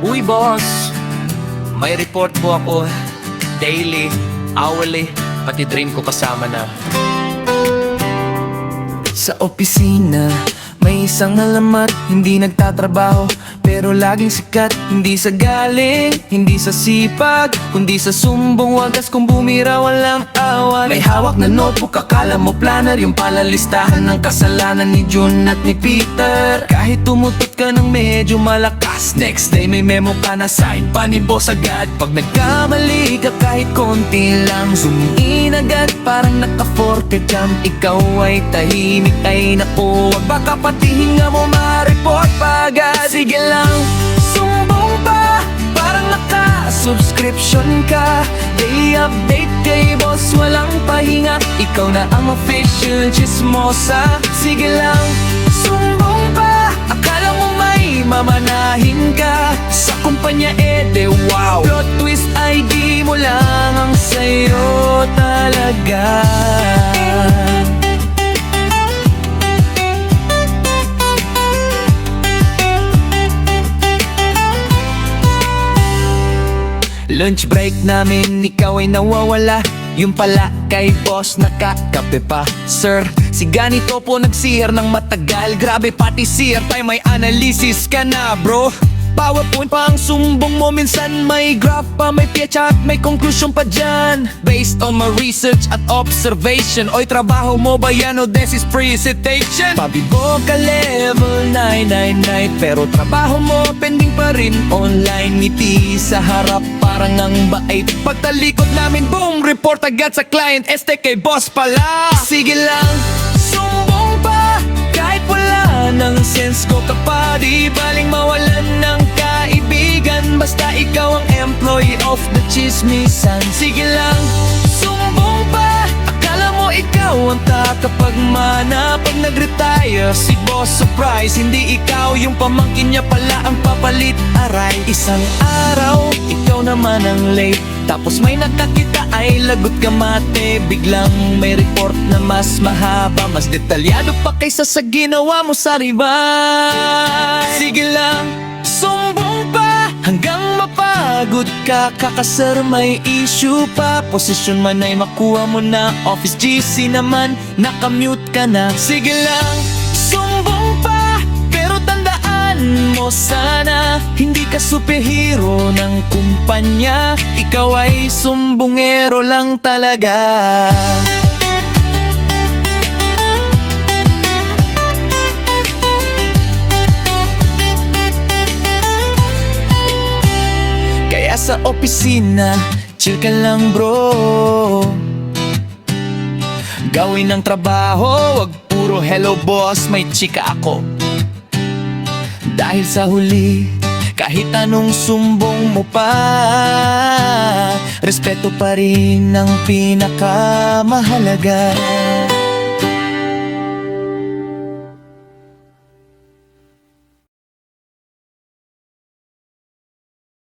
Uy boss, may report po ako. Daily, hourly, pati dream ko kasama na. Sa opisina, may isang alamat, hindi nagtatrabaho pero laging sikat. Hindi sa galing, hindi sa sipag, kundi sa sumbong wagas. Kung bumira walang awan. May hawak na notebook, akala mo planner. Yung pala listahan ng kasalanan ni June at ni Peter. Kahit tumutot ka ng medyo malakas, next day may memo ka na sign pa ni boss agad. Pag nagkamali ka kahit konti lang, zoom in agad parang naka-forte jump. Ikaw ay tahimik, ay naku, wag baka pati hinga mo ma-report pa agad. Sige lang, sumbong pa, parang naka-subscription ka. Daily update kay boss, walang pahinga. Ikaw na ang official chismosa. Sige lang, sumbong pa, akala mo may mamanahin ka sa kumpanya, de wow. Plot twist ay di mo lang ang sayo talaga. Lunch break namin, ikaw ay nawawala. Yung pala kay boss nakakape pa. Sir, si ganito po nagsihir ng matagal. Grabe pati sir, tayo may analysis ka na bro. PowerPoint pa ang sumbong mo, minsan may graph pa, may piyetsa at may conclusion pa dyan. Based on my research at observation. Oy, trabaho mo ba yan o this is presentation? Pabibo ka level 999, pero trabaho mo pending pa rin online. Ngiti sa harap parang ang bait, pagtalikod namin boom, report agad sa client. Kay boss pala. Sige lang, sumbong pa, kahit wala ng sense ko ka pa. Di baling mawalan ng kaibigan, basta ikaw ang employee of the chismisan. Sige lang, sumbong pa, akala mo ikaw ang takapagmana. Pag nag-retire si boss surprise, hindi ikaw yung pamangkin niya pala ang papalit. Aray, isang araw ikaw naman ang late, tapos may nakakita ay lagot ka mate. Biglang may report na mas mahaba, mas detalyado pa kaysa sa ginawa mo sa ribay. Sige lang, sumbong pa, hanggang mapagod ka. Kakasar may issue pa, posisyon man ay makuha mo na. Office GC naman, nakamute ka na. Sige lang, sumbong pa, pero tandaan mo sana, hindi ka superhero ng kumpanya. Ikaw ay sumbongero lang talaga. Kaya sa opisina, chill ka lang bro. Gawin ang trabaho, wag puro hello boss, may chika ako. Dahil sa huli, kahit anong sumbong mo pa, respeto pa rin ang pinakamahalaga.